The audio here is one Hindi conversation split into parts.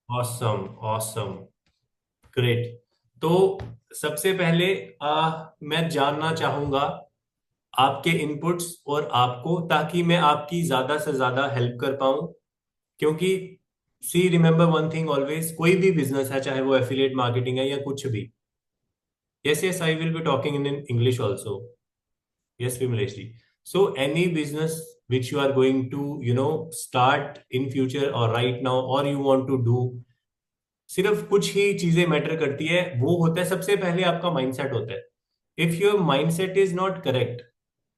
Awesome awesome, great. तो सबसे पहले मैं जानना चाहूंगा आपके इनपुट्स और आपको, ताकि मैं आपकी ज्यादा से ज्यादा हेल्प कर पाऊं। क्योंकि सी, रिमेंबर वन थिंग ऑलवेज, कोई भी बिजनेस है, चाहे वो एफिलिएट मार्केटिंग है या कुछ भी। Yes yes, I will be talking in English also. Yes Vimlesh ji. So any business which you are going to start in future or right now or you want to do, सिर्फ कुछ ही चीजें मैटर करती है। वो होता है सबसे पहले आपका माइंडसेट होता है। If your mindset is not correct,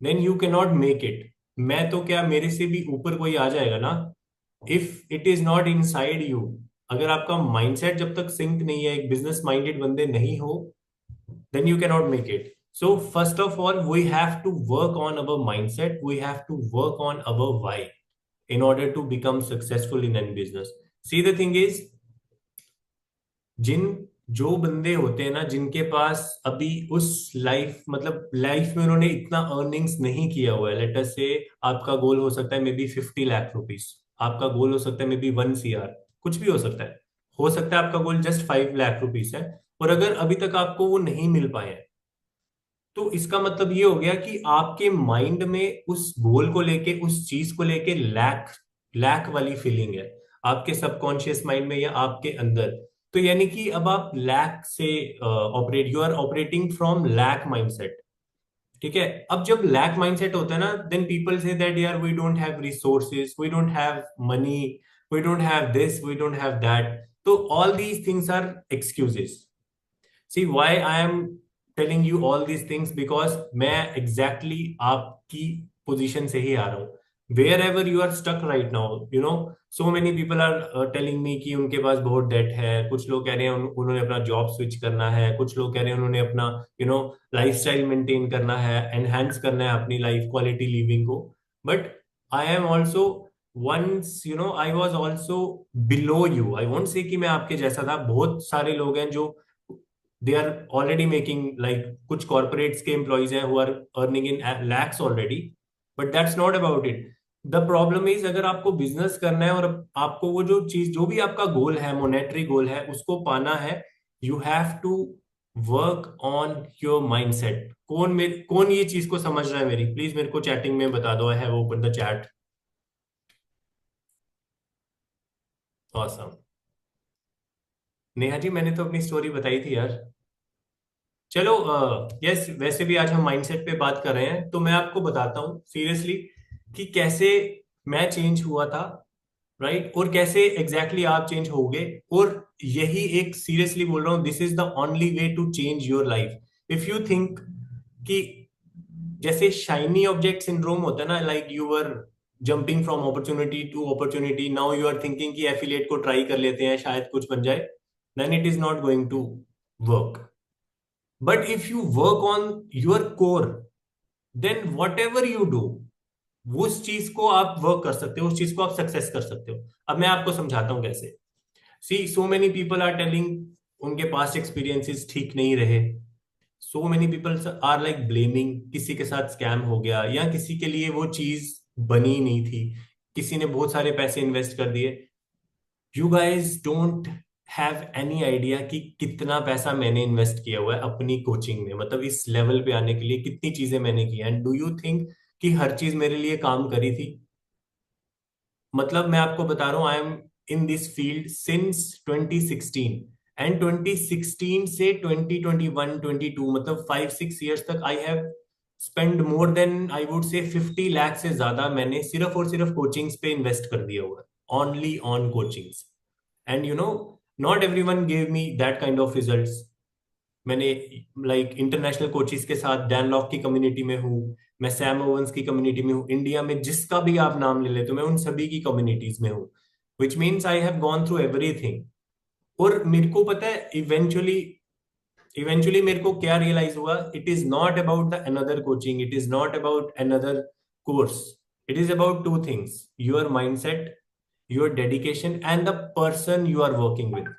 then you can not make it. मैं तो क्या, मेरे से भी ऊपर कोई आ जाएगा ना। If it is not inside you, अगर आपका माइंडसेट जब तक सिंक नहीं है, एक बिजनेस माइंडेड बंदे नहीं हो, then you cannot make it. So first of all, we have to work on our mindset. We have to work on our why in order to become successful in any business. See, the thing is, जिन जो बंदे होते हैं ना, जिनके पास अभी उस लाइफ, मतलब लाइफ में उन्होंने इतना अर्निंग्स नहीं किया हुआ है, लेट अस से आपका गोल हो सकता है मे बी 50 लाख रुपीस, आपका गोल हो सकता है मे बी 1 CR, कुछ भी हो सकता है। हो सकता है आपका गोल जस्ट 5 लाख रुपीस है, और अगर अभी तक आपको वो नहीं मिल पाए हैं, तो इसका मतलब ये हो गया कि आपके माइंड में उस गोल को लेके, उस चीज को लेके लैक लैक वाली फीलिंग है, आपके सबकॉन्शियस माइंड में या आपके अंदर। तो यानी कि अब आप लैक से operate, you are operating from lack mindset. ठीक है। अब जब लैक माइंडसेट होता है ना, देन पीपल से दैट यार we don't have resources, we don't have money, we don't have this, we don't have that. तो all these things are excuses. See why I am telling you all these things, because मैं एग्जैक्टली आपकी पोजीशन से ही आ रहा हूँ। Wherever you are stuck right now, so many people are telling me कि उनके पास बहुत डेट है। कुछ लोग कह रहे हैं उन्होंने अपना जॉब स्विच करना है, कुछ लोग कह रहे हैं उन्होंने अपना लाइफ स्टाइल मेंटेन करना है, एनहेंस करना है अपनी लाइफ क्वालिटी लिविंग को। But I am also once, I was also below you. I won't say कि मैं आपके जैसा था। बहुत सारे लोग हैं जो they are already making, like कुछ कॉर्पोरेट्स के एम्प्लॉयज हैं who are earning in lakhs already. But that's not about it. The problem is, अगर आपको बिजनेस करना है और आपको वो जो चीज, जो भी आपका गोल है, मोनेटरी गोल है, उसको पाना है, you have to work on your mindset. कौन ये चीज को समझ रहा है मेरी? प्लीज मेरे को चैटिंग में बता दो। I have open the chat. Awesome. Neha ji, मैंने तो अपनी स्टोरी बताई थी यार। चलो, यस, वैसे भी आज हम माइंडसेट पे बात कर रहे हैं, तो मैं आपको बताता हूँ सीरियसली कि कैसे मैं चेंज हुआ था, राइट, और कैसे एग्जैक्टली आप चेंज होगे। और यही एक, सीरियसली बोल रहा हूँ, this is the only way to change your life. If you think कि जैसे शाइनी ऑब्जेक्ट सिंड्रोम होता है ना, like you were jumping from opportunity to opportunity, now you are thinking कि एफिलिएट को ट्राई कर लेते हैं, शायद कुछ बन जाए, then it is not going to work. But if you work on your core, then what ever you do, उस चीज को आप वर्क कर सकते हो, उस चीज को आप सक्सेस कर सकते हो। अब मैं आपको समझाता हूं कैसे। See, so many people are telling उनके पास्ट एक्सपीरियंसेस ठीक नहीं रहे। So many people are like blaming, किसी के साथ स्कैम हो गया, या किसी के लिए वो चीज बनी नहीं थी, किसी ने बहुत सारे पैसे इन्वेस्ट कर दिए। You guys don't have any idea कि कितना पैसा मैंने इन्वेस्ट किया हुआ है अपनी कोचिंग में, मतलब इस लेवल पे आने के लिए कितनी चीजें मैंने की। एंड डू यू थिंक कि हर चीज मेरे लिए काम करी थी? मतलब मैं आपको बता रहा हूँ, I am in this field since 2016, and 2016 से 2021 22, मतलब 5 6 इयर्स तक I have spend more than, I would say 50 lakh से ज्यादा मैंने सिर्फ और सिर्फ कोचिंग्स पे इन्वेस्ट कर दिया हुआ है, only on coachings. And not everyone gave me that kind of results. मैंने लाइक इंटरनेशनल कोचिस के साथ डैन लॉक की कम्युनिटी में हूँ, मैं सैम ओवंस की कम्युनिटी में हूँ, इंडिया में जिसका भी आप नाम ले लेते हो मैं उन सभी की कम्युनिटीज में हूँ, which means I have gone through everything. और मेरे को पता है इवेंचुअली, मेरे को क्या रियलाइज हुआ, it is not about the another coaching, it is not about another course, it is about two things: your mindset, your dedication, and the person you are working with.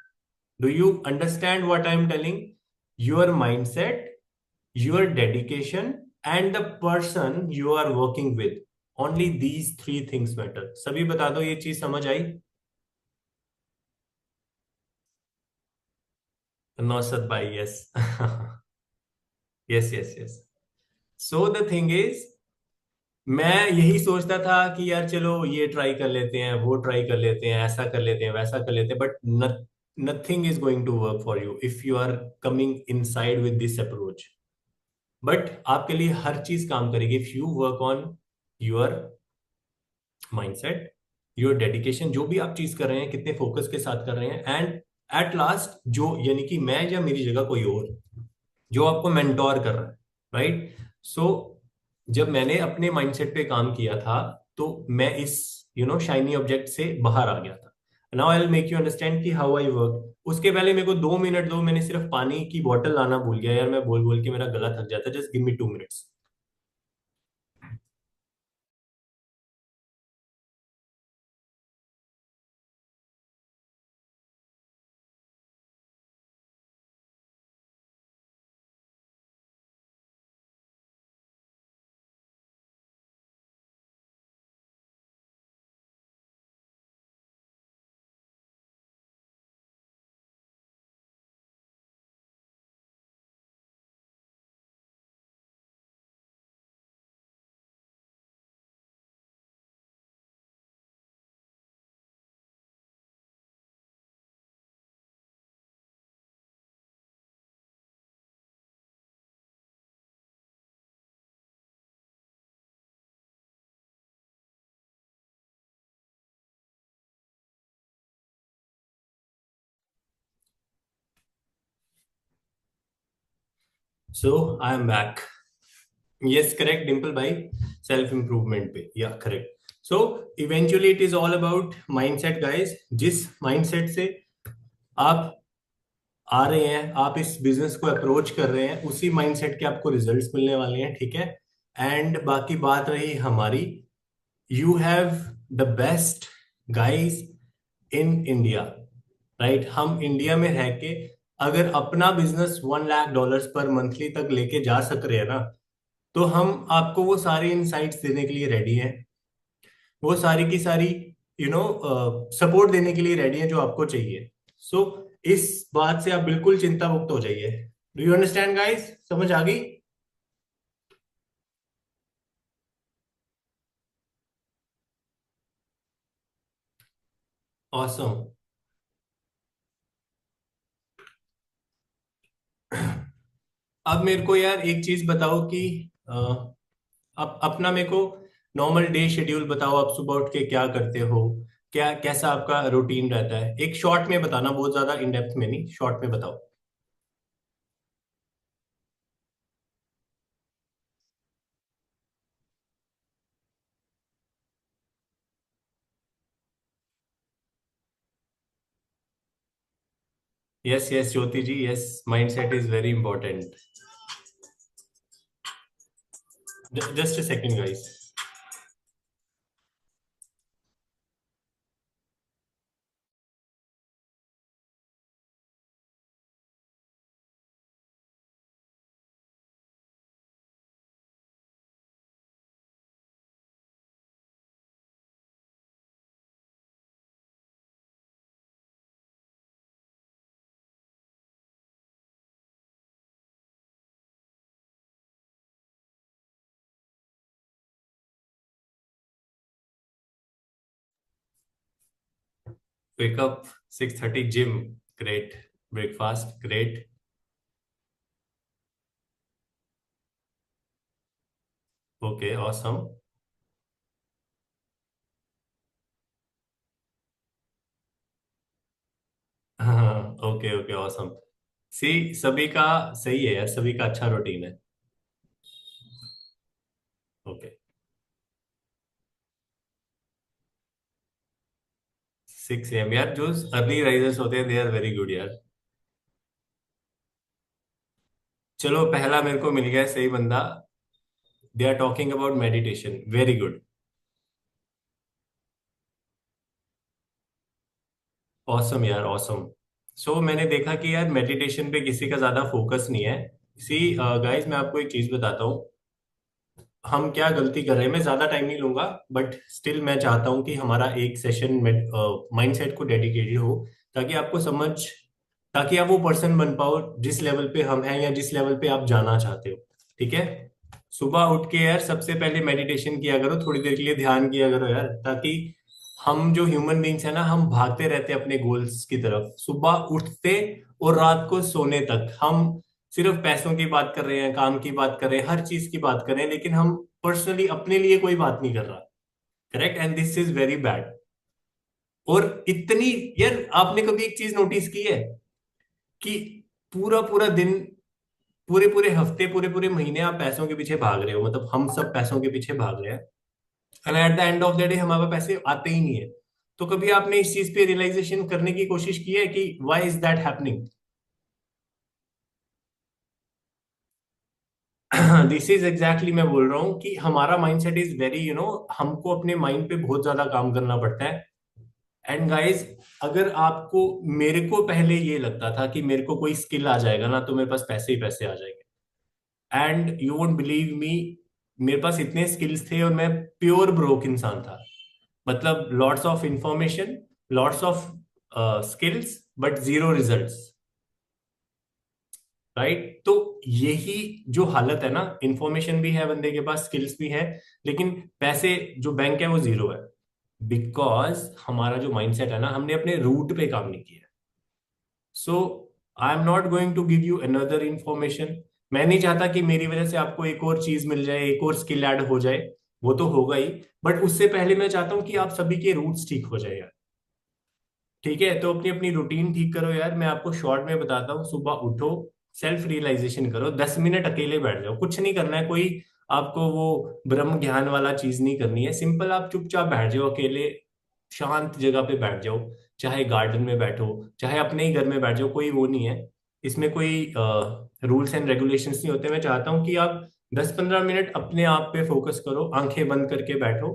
Do you understand what I am telling? Your mindset, your dedication, and the person you are working with. Only these three things matter. सभी बता दो, ये चीज समझ आई? नौसद भाई, yes. Yes yes yes. So the thing is, मैं यही सोचता था कि यार चलो ये ट्राई कर लेते हैं, वो ट्राई कर लेते हैं, ऐसा कर लेते हैं, वैसा कर लेते हैं, but nothing is going to work for you if you are coming inside with this approach. But आपके लिए हर चीज काम करेगी if you work on your mindset, your dedication, जो भी आप चीज कर रहे हैं, कितने फोकस के साथ कर रहे हैं, एंड एट लास्ट जो, यानी कि मैं या मेरी जगह कोई और जो आपको मेंटोर कर रहा है, राइट। सो जब मैंने अपने माइंडसेट पे काम किया था, तो मैं इस शाइनी ऑब्जेक्ट से बाहर आ गया था। Now I will make you understand कि हाउ आई वर्क। उसके पहले मेरे को 2 मिनट दो, मैंने सिर्फ पानी की बोतल लाना भूल गया यार, मैं बोल बोल के मेरा गला थक जाता है, just give me 2 minutes. So I am back. Yes correct Dimple भाई, सेल्फ इंप्रूवमेंट पे, या correct. So eventually it is all about mindset guys. जिस माइंडसेट से आप आ रहे हैं, आप इस बिजनेस को अप्रोच कर रहे हैं, उसी माइंडसेट के आपको रिजल्ट्स मिलने वाले हैं, ठीक है। एंड बाकी बात रही हमारी, you have the best guys in India, right. हम इंडिया में रह के अगर अपना बिजनेस $1 लाख पर मंथली तक लेके जा सक रहे हैं ना, तो हम आपको वो सारी इनसाइट्स देने के लिए रेडी हैं, वो सारी की सारी सपोर्ट देने के लिए रेडी है जो आपको चाहिए। सो इस बात से आप बिल्कुल चिंता मुक्त हो जाइए। डू यू अंडरस्टैंड गाइस, समझ आ गई? ऑसम। अब मेरे को यार एक चीज बताओ कि अब अपना मेरे को नॉर्मल डे शेड्यूल बताओ, आप सुबह उठ के क्या करते हो, क्या कैसा आपका रूटीन रहता है, एक शॉर्ट में बताना, बहुत ज्यादा इन डेप्थ में नहीं, शॉर्ट में बताओ। Yes yes Jyoti ji, yes, mindset is very important. Just a second guys. Wake up 6:30, gym, great. Breakfast, great. Okay, awesome. Okay okay awesome. See, सभी का सही है यार, सभी का अच्छा रूटीन है। ओके। 6 AM यार, जो अर्ली राइजर्स होते हैं दे आर वेरी गुड यार। चलो पहला मेरे को मिल गया सही बंदा। They are talking about meditation, very good. Awesome यार, ऑसम। सो मैंने देखा कि यार मेडिटेशन पे किसी का ज्यादा फोकस नहीं है। सी गाइस, मैं आपको एक चीज बताता हूँ, हम क्या गलती कर रहे हैं, मैं ज्यादा टाइम नहीं लूंगा, बट स्टिल मैं चाहता हूं कि हमारा एक सेशन माइंडसेट को डेडिकेटेड हो, ताकि आपको समझ ताकि आप वो पर्सन बन पाओ जिस लेवल पे हम हैं या जिस लेवल पे आप जाना चाहते हो। ठीक है, सुबह उठ के यार सबसे पहले मेडिटेशन किया करो, थोड़ी देर के लिए ध्यान किया करो यार, ताकि हम जो ह्यूमन बींग्स है ना, हम भागते रहते हैं अपने गोल्स की तरफ, सुबह उठते और रात को सोने तक हम सिर्फ पैसों की बात कर रहे हैं, काम की बात कर रहे हैं, हर चीज की बात कर रहे हैं, लेकिन हम पर्सनली अपने लिए कोई बात नहीं कर रहा। Correct, and this is very bad. और इतनी, यार आपने कभी एक चीज नोटिस की है कि पूरा पूरा दिन, पूरे पूरे हफ्ते, पूरे पूरे महीने आप पैसों के पीछे भाग रहे हो, मतलब हम सब पैसों के पीछे भाग रहे हैं, and at the end of the day हमारे पास पैसे आते ही नहीं है। तो कभी आपने इस चीज पे रियलाइजेशन करने की कोशिश की है कि why is that happening? This is exactly, मैं बोल रहा हूँ कि हमारा माइंडसेट इज वेरी, हमको अपने माइंड पे बहुत ज्यादा काम करना पड़ता है। एंड गाइस, अगर आपको, मेरे को पहले ये लगता था कि मेरे को कोई स्किल आ जाएगा ना तो मेरे पास पैसे ही पैसे आ जाएंगे, and you won't believe me, मेरे पास इतने स्किल्स थे और मैं प्योर ब्रोक इंसान था। मतलब lots of information, lots of skills, but zero results. Right, तो यही जो हालत है ना, इंफॉर्मेशन भी है बंदे के पास, स्किल्स भी है, लेकिन पैसे जो बैंक है वो जीरो है, बिकॉज हमारा जो माइंडसेट है ना, हमने अपने रूट पे काम नहीं किया। So I am not going to give you another information. मैं नहीं चाहता कि मेरी वजह से आपको एक और चीज मिल जाए, एक और स्किल ऐड हो जाए, वो तो होगा ही, बट उससे पहले मैं चाहता हूं कि आप सभी के रूट्स ठीक हो जाए यार। ठीक है, तो अपनी अपनी रूटीन ठीक करो यार, मैं आपको शॉर्ट में बताता हूँ। सुबह उठो, सेल्फ रियलाइजेशन करो, 10 मिनट अकेले बैठ जाओ, कुछ नहीं करना है, कोई आपको वो ब्रह्म ज्ञान वाला चीज नहीं करनी है, सिंपल आप चुपचाप बैठ जाओ अकेले, शांत जगह पे बैठ जाओ, चाहे गार्डन में बैठो, चाहे अपने ही घर में बैठ जाओ, कोई वो नहीं है, इसमें कोई रूल्स एंड रेगुलेशंस नहीं होते। मैं चाहता हूँ कि आप 10-15 मिनट अपने आप पे फोकस करो, आंखें बंद करके बैठो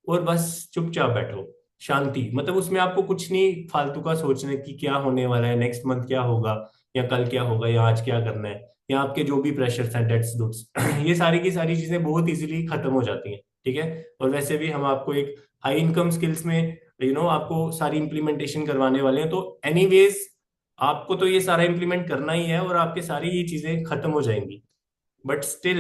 और बस चुपचाप बैठो, शांति, मतलब उसमें आपको कुछ नहीं फालतू का सोचने की क्या होने वाला है, नेक्स्ट मंथ क्या होगा, या कल क्या होगा, या आज क्या करना है, या आपके जो भी प्रेशर्स हैं, डेट्स डुट्स, ये सारी की सारी चीजें बहुत इजीली खत्म हो जाती हैं। ठीक है, और वैसे भी हम आपको एक हाई इनकम स्किल्स में आपको सारी इंप्लीमेंटेशन करवाने वाले हैं, तो एनीवेज आपको तो ये सारा इंप्लीमेंट करना ही है और आपके सारी ये चीजें खत्म हो जाएंगी, but still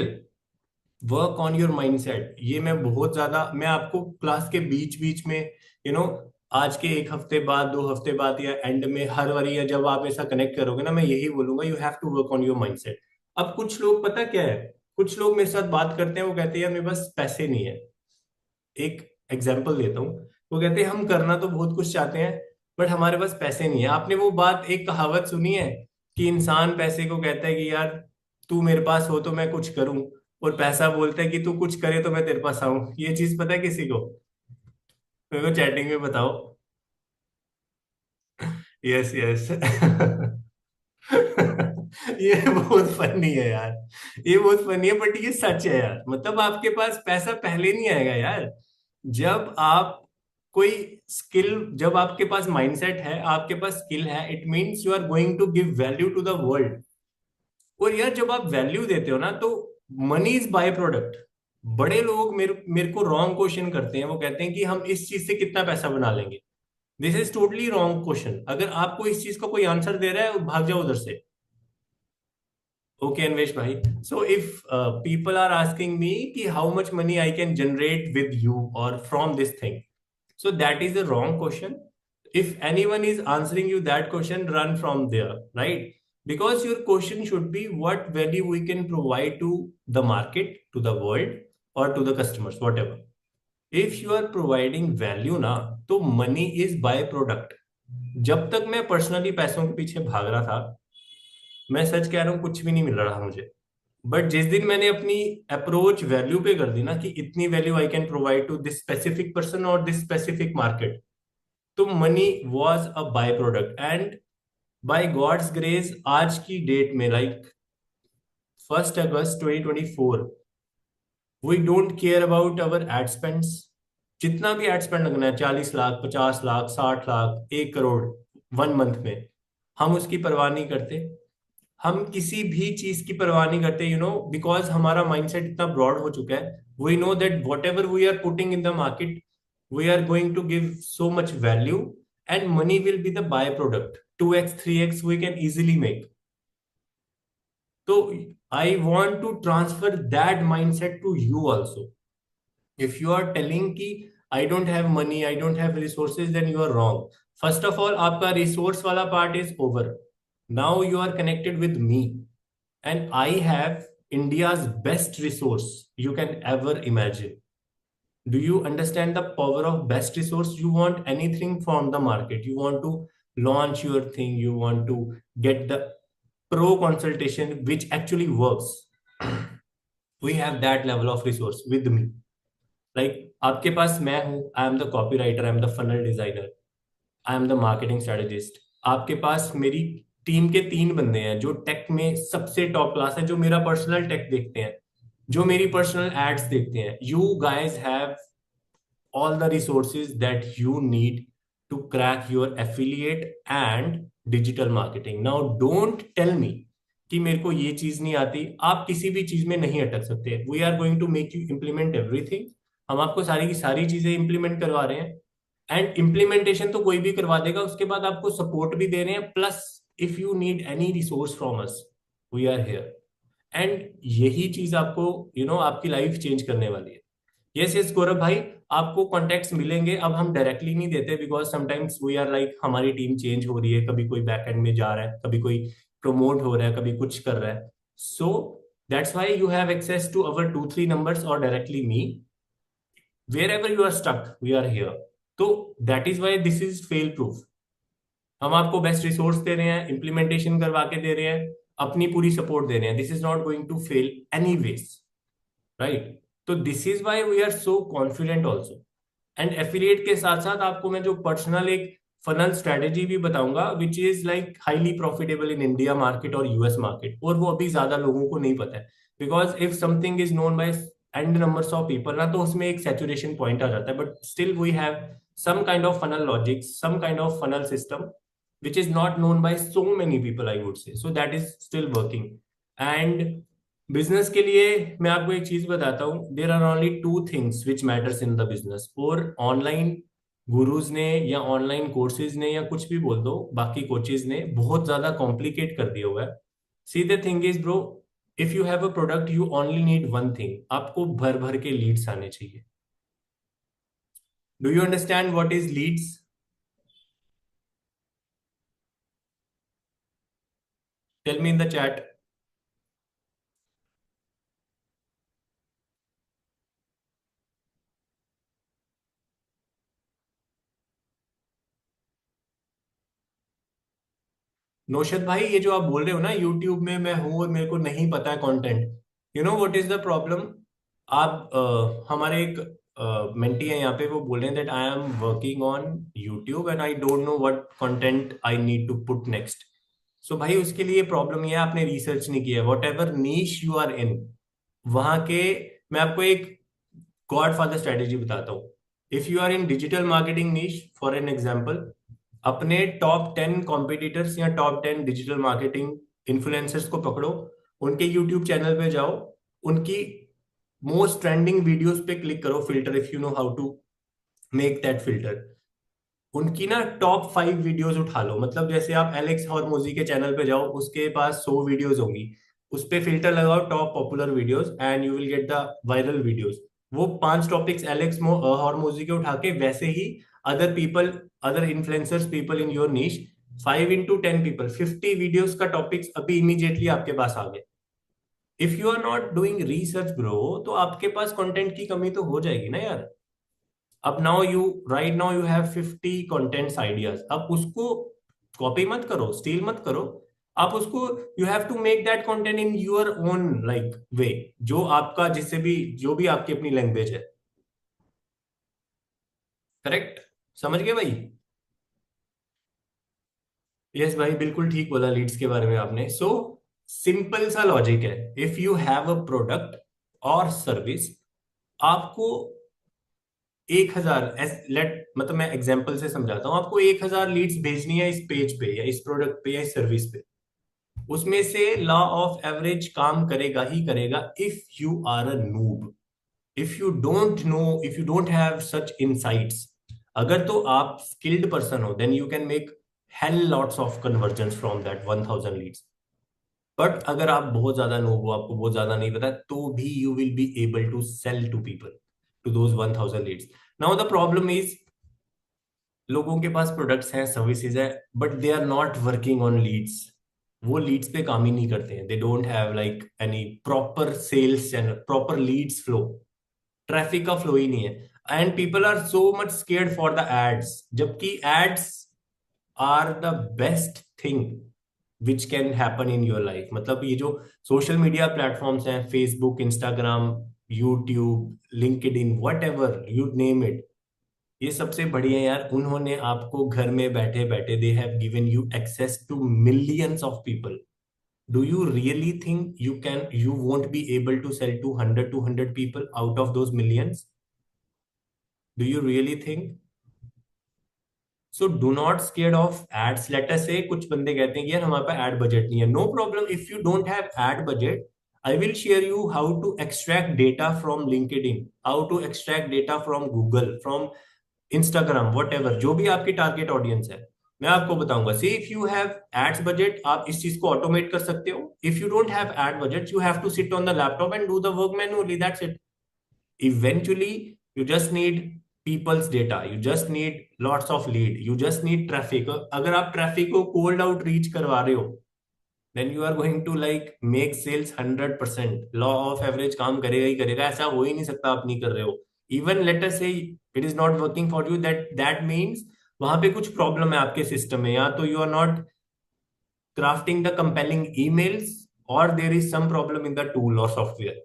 work on your mindset. ये मैं बहुत ज्यादा, मैं आपको क्लास के बीच बीच में, यू नो आज के एक हफ्ते बाद, 2 हफ्ते बाद, या एंड में हर बारी, या जब आप ऐसा कनेक्ट करोगे ना, मैं यही बोलूंगा, you have to work on your mindset. अब कुछ लोग पता क्या है, कुछ लोग मेरे साथ बात करते हैं, वो कहते हैं यार मेरे पास पैसे नहीं है। एक एग्जाम्पल देता हूँ, वो कहते हैं हम करना तो बहुत कुछ चाहते हैं बट हमारे पास पैसे नहीं है। आपने वो बात, एक कहावत सुनी है कि इंसान पैसे को कहता है कि यार तू मेरे पास हो तो मैं कुछ करूं, और पैसा बोलता है कि तू कुछ करे तो मैं तेरे पास आऊं। ये चीज पता है किसी को? मेरे को चैटिंग में बताओ। Yes yes. ये बहुत फनी है यार, ये बहुत फनी है, बट ये सच है यार, मतलब आपके पास पैसा पहले नहीं आएगा यार, जब आप कोई स्किल, जब आपके पास माइंडसेट है, आपके पास स्किल है, it means you are going to give value to the world. और यार जब आप वैल्यू देते हो ना, तो मनी इज बाय प्रोडक्ट। बड़े लोग मेरे मेरे को रॉन्ग क्वेश्चन करते हैं, वो कहते हैं कि हम इस चीज से कितना पैसा बना लेंगे। This is totally wrong question. अगर आपको इस चीज का कोई आंसर दे रहा है, भाग जाओ उधर से। ओके अन्वेश भाई, so if people are asking me कि how much money I can generate with you और from this thing, so that is a wrong question. If anyone is answering you that question, run from there, right? Because your question should be what value we can provide to the market, to the world, or to the customers, whatever. If you are providing value ना, तो money is by product। जब तक मैं पर्सनली पैसों के पीछे भाग रहा था, मैं सच कह रहा हूँ, कुछ भी नहीं मिल रहा मुझे। बट जिस दिन मैंने अपनी अप्रोच वैल्यू पे कर दी ना, कि इतनी value I can provide to this specific person और दिस स्पेसिफिक मार्केट, तो money was a by product. And by God's grace, आज की डेट में, लाइक 1 अगस्त 2024, we don't care about our ad spends. जितना भी एड स्पेंड लगना है, 40 लाख, 50 लाख, 60 लाख, 1 करोड़, 1 मंथ में, हम उसकी परवाह नहीं करते। हम किसी भी चीज की परवाह नहीं करते, बिकॉज हमारा माइंडसेट इतना ब्रॉड हो चुका है। We know that what we are putting in the market, we are going to give so much value, and money will be the by product. 2x 3x we can easily make. So I want to transfer that mindset to you also. If you are telling कि I don't have money, I don't have resources, then you are wrong. First of all, आपका resource वाला part is over. Now you are connected with me, and I have India's best resource you can ever imagine. Do you understand the power of best resource? You want anything from the market. You want to launch your thing. You want to get the pro consultation, which actually works. We have that level of resource with me. Like आपके पास मैं हूँ, आई am the copy writer, I am the funnel designer, I am the marketing strategist. आपके पास मेरी टीम के 3 बंदे हैं जो टेक में सबसे टॉप क्लास है, जो मेरा पर्सनल टेक देखते हैं, जो मेरी पर्सनल एड्स देखते हैं. You guys have all the resources that you need to crack your affiliate and digital marketing. Now don't tell me कि मेरे को ये चीज नहीं आती. आप किसी भी चीज में नहीं अटक सकते. We are going to make you implement everything. हम आपको सारी की सारी चीजें इंप्लीमेंट करवा रहे हैं. एंड इम्प्लीमेंटेशन तो कोई भी करवा देगा, उसके बाद आपको सपोर्ट भी दे रहे हैं. Plus if you need any resource from us, we are here. And यही चीज आपको आपकी लाइफ चेंज करने वाली है. यस यस गौरव भाई, आपको कॉन्टेक्ट्स मिलेंगे. अब हम डायरेक्टली नहीं देते because sometimes we are like हमारी टीम चेंज हो रही है, कभी कोई बैक एंड में जा रहा है, कभी कोई प्रमोट हो रहा है, कभी कुछ कर रहा है. So that's why you have access to our 2-3 numbers और directly me. Wherever you are stuck, we are here. तो that is why this is fail proof. हम आपको बेस्ट रिसोर्स दे रहे हैं, इंप्लीमेंटेशन करवा के दे रहे हैं, अपनी पूरी सपोर्ट दे रहे हैं. This is not going to fail anyways, right? तो this is why we are so confident also. And affiliate के साथ साथ आपको मैं जो पर्सनल एक फनल स्ट्रेटेजी भी बताऊंगा which is like highly profitable in India market और यूएस मार्केट. और वो अभी ज्यादा लोगों को नहीं पता है, because if something is known by n numbers of people ना, तो उसमें एक सैचुरेशन पॉइंट आ जाता है. But still we have some kind of funnel logic, some kind of funnel system which is not known by so many people, I would say. So that is still working. And business के लिए मैं आपको एक चीज बताता हूँ. There are only 2 things which matters in the business. और ऑनलाइन गुरुज ने या ऑनलाइन कोर्सेज ने या कुछ भी बोल दो, बाकी कोचेज ने बहुत ज्यादा कॉम्प्लिकेट कर दिया हुआ है. See the thing is bro, if you have a product you only need 1 thing. आपको भर भर के लीड्स आने चाहिए. Do you understand what is leads? Tell me in the chat. Naushad भाई, ये जो आप बोल रहे हो ना यूट्यूब में मैं हूं और मेरे को नहीं पता है content, you know what is the problem. आप हमारे एक मेंटी है यहाँ पे, वो बोल रहे हैं that I am working on YouTube and I don't know what content I need to put next. So भाई उसके लिए प्रॉब्लम ये है, आपने रिसर्च नहीं किया. What niche you are in, वहां के मैं आपको एक गॉड फादर स्ट्रेटेजी बताता हूँ. If you are in digital marketing niche for an example, अपने टॉप 10 कॉम्पिटिटर्स या टॉप 10 डिजिटल मार्केटिंग इन्फ्लुएंसर्स को पकड़ो, उनके यूट्यूब चैनल पे जाओ, उनकी मोस्ट ट्रेंडिंग वीडियोस पे क्लिक करो filter, if you know how to make that filter. उनकी ना टॉप 5 वीडियोस उठा लो. मतलब जैसे आप एलेक्स हॉर्मोजी के चैनल पे जाओ, उसके पास 100 वीडियोस होंगी, उस पे फिल्टर लगाओ top popular videos and you will get the viral videos. वो 5 टॉपिक्स एलेक्स हॉर्मोजी के उठा के वैसे ही other people, other influencers people in your niche, 5 into 10 people, 50 videos का टॉपिक्स अभी इमीडिएटली आपके पास आ गए. If you are not doing research bro, तो आपके पास कंटेंट की कमी तो हो जाएगी ना यार. अब now you right now you have 50 contents ideas. अब उसको कॉपी मत करो, स्टील मत करो. आप उसको you have to make that content in your own like way, जो आपका, जिससे भी जो भी आपकी अपनी लैंग्वेज है. करेक्ट? समझ गए भाई? यस भाई, बिल्कुल ठीक बोला लीड्स के बारे में आपने. सो सिंपल सा लॉजिक है. If you have a product और सर्विस, आपको 1,000 लेट, मतलब मैं एग्जांपल से समझाता हूँ. आपको 1,000 लीड्स भेजनी है इस पेज पे या इस प्रोडक्ट पे या इस सर्विस पे. उसमें से लॉ ऑफ एवरेज काम करेगा ही करेगा if you are a noob, if you don't know, if you don't have such insights. अगर तो आप स्किल्ड पर्सन हो, then you can make hell lots of conversions from that 1000 leads. But अगर आप बहुत ज्यादा नो हो, आपको बहुत ज्यादा नहीं पता, तो भी you will be able to sell to people, to those 1000 leads. Now the problem is, लोगों के पास प्रोडक्ट्स हैं, सर्विसेज है, but they are not working on leads. वो लीड्स पे काम ही नहीं करते हैं. They don't have like any proper sales channel, proper leads flow, traffic का फ्लो ही नहीं है. And people are so much scared for the ads, जबकि ads are the best thing which can happen in your life. मतलब ये जो सोशल मीडिया प्लेटफॉर्म्स हैं, Facebook, Instagram, YouTube, LinkedIn, what ever you name it, ये सबसे बढ़िया यार. उन्होंने आपको घर में बैठे बैठे, they have given you access to millions of people. Do you really think you won't be able to sell to 100 people out of those millions? Do you really think? So do not scared of ads. Let us say कुछ बंदे कहते हैं कि यार हमारे पास ad budget नहीं है. No problem. If you don't have ad budget, I will share you how to extract data from LinkedIn, how to extract data from Google, from Instagram, whatever, जो भी आपकी टारगेट ऑडियंस है, मैं आपको बताऊंगा. See if you have ads budget, आप इस चीज को ऑटोमेट कर सकते हो. If you don't have ad budget, you have to sit on the laptop and do the work manually. That's it. Eventually you just need people's data, you just need lots of lead, you just need traffic. अगर आप ट्रैफिक को कोल्ड आउट रीच करवा रहे हो, then you are going to like make sales 100%. Law of average काम करेगा ही करेगा. ऐसा हो ही नहीं सकता आप नहीं कर रहे हो. इवन लेट अस से it is not working for you, that means वहां पे कुछ प्रॉब्लम है आपके सिस्टम में, या तो you are not crafting the compelling emails, और there is some problem in the tool और सॉफ्टवेयर.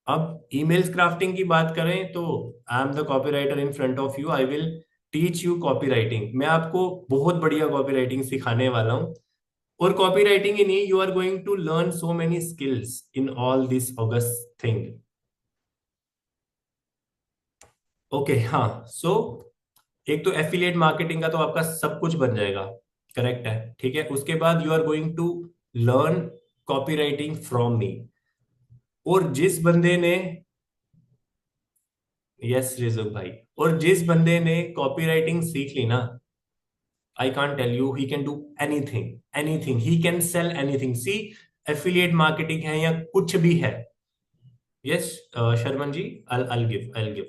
अब ईमेल्स क्राफ्टिंग की बात करें तो I am the copywriter in front of you. I will teach you copywriting. मैं आपको बहुत बढ़िया कॉपीराइटिंग सिखाने वाला हूं. और कॉपीराइटिंग ही नहीं, you are going to learn so many skills in all this August thing. Okay, हाँ. सो एक तो एफिलिएट मार्केटिंग का तो आपका सब कुछ बन जाएगा, करेक्ट है, ठीक है. उसके बाद you are going to learn copywriting from me. और जिस बंदे ने, यस रिजुक भाई, और जिस बंदे ने कॉपीराइटिंग सीख ली ना, I can't tell you, he can do anything, anything, he can sell anything. See, affiliate marketing है या कुछ भी है, yes Sharman ji, I'll give.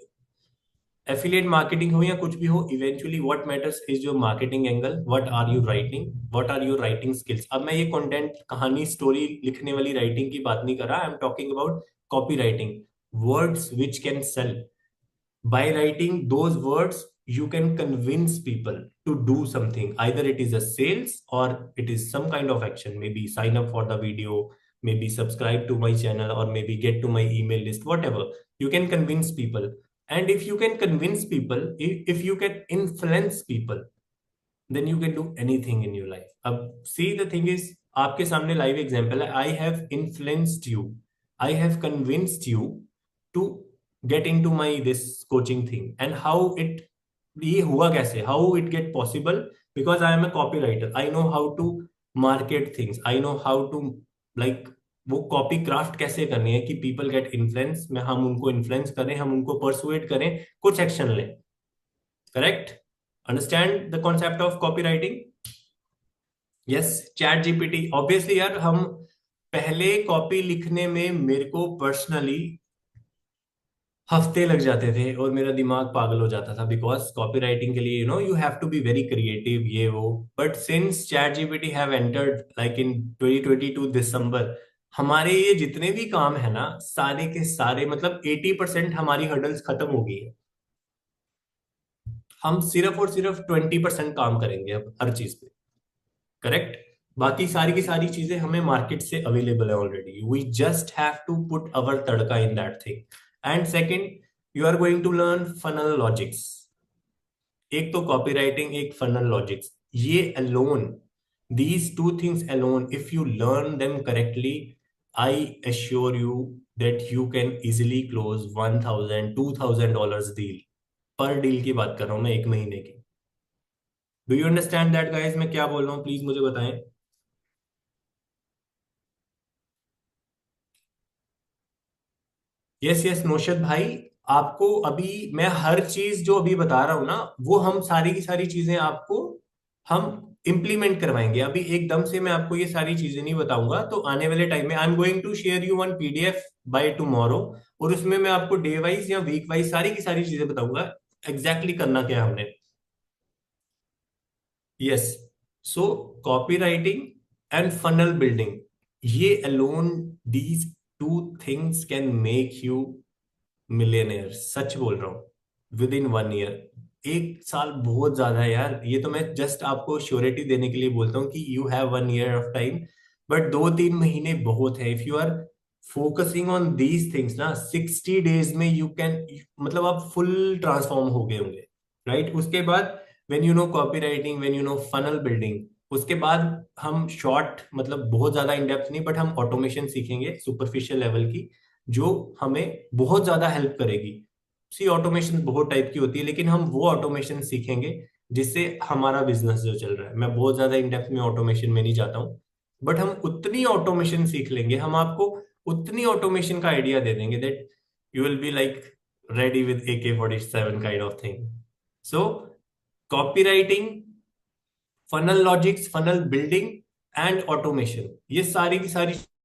Affiliate marketing हो या कुछ भी हो, eventually what matters is your marketing angle, what are you writing, what are your writing skills. अब मैं ये कंटेंट, कहानी, स्टोरी लिखने वाली राइटिंग की बात नहीं कर रहा. I am talking about copy writing, words which can sell. By writing those words, you can convince people to do something. Either it is a sales or it is some kind of action. Maybe sign up for the video, maybe subscribe to my channel, or maybe get to my email list, whatever. You can convince people. And if you can convince people, if you can influence people, then you can do anything in your life. अब see, the thing is, आपके सामने लाइव एग्जांपल है. I have influenced you, I have convinced you to get into my this coaching thing. And how it, ये हुआ कैसे, how it get possible? Because I am a copywriter, I know how to market things, I know how to like वो कॉपी क्राफ्ट कैसे करनी है कि पीपल गेट इन्फ्लुएंस में, हम उनको इन्फ्लुएंस करें, हम उनको परसुएट करें, कुछ एक्शन लें. Correct? Understand the concept of copy writing? Yes. Chat GPT, obviously यार, हम पहले कॉपी लिखने में मेरे को पर्सनली हफ्ते लग जाते थे और मेरा दिमाग पागल हो जाता था, बिकॉज कॉपी राइटिंग के लिए you have to be very creative, ये वो. But since chat GPT have entered like in 2022 December, हमारे ये जितने भी काम है ना, सारे के सारे, मतलब 80% हमारी हर्डल्स खत्म हो गई है. हम सिर्फ और सिर्फ 20% काम करेंगे अब हर चीज पे. करेक्ट? बाकी सारी की सारी चीजें हमें मार्केट से अवेलेबल है already. We just have to put our tadka in that thing. And second, you are going to learn funnel logics. एक तो कॉपी राइटिंग, एक फनल लॉजिक्स. ये alone, these two things alone, if you learn them correctly, I assure you that you can easily close $1,000-$2,000 deal. पर डील की बात कर रहा हूं मैं, एक महीने की. Do you understand that guys? मैं क्या बोल रहा हूँ, प्लीज मुझे बताएं. यस यस नौशद भाई, आपको अभी मैं हर चीज जो अभी बता रहा हूं ना, वो हम सारी की सारी चीजें आपको हम इम्प्लीमेंट करवाएंगे। अभी एकदम से मैं आपको ये सारी चीजें नहीं बताऊंगा, तो आने वाले टाइम में I am going to share you one PDF by tomorrow, और उसमें मैं आपको डे वाइज या वीक वाइज सारी की सारी चीजें बताऊंगा एग्जैक्टली करना क्या है हमने। Yes. So copywriting and funnel building, ये alone, these two things can make you millionaire. सच बोल रहा हूं, विद इन 1 ईयर। 1 साल बहुत ज्यादा है यार, ये तो मैं जस्ट आपको श्योरिटी देने के लिए बोलता हूँ कि you have 1 year of time, but 2-3 महीने बहुत है। If you are focusing on these things ना, 60 डेज में यू कैन, मतलब आप फुल ट्रांसफॉर्म हो गए होंगे, राइट। उसके बाद when you know copy writing, when you know funnel building, उसके बाद हम शॉर्ट, मतलब बहुत ज्यादा इन डेप्थ नहीं, बट हम ऑटोमेशन सीखेंगे सुपरफिशियल लेवल की, जो हमें बहुत ज्यादा हेल्प करेगी। सी ऑटोमेशन बहुत टाइप की होती है, लेकिन हम वो ऑटोमेशन सीखेंगे जिससे हमारा बिजनेस जो चल रहा है, मैं बहुत ज्यादा इन डेप्थ में ऑटोमेशन में नहीं जाता हूँ, बट हम उतनी ऑटोमेशन सीख लेंगे, हम आपको उतनी ऑटोमेशन का आइडिया दे देंगे that you will be like ready with AK-47 kind of thing. So copy writing, funnel logics, funnel building and automation, ये सारी की सारी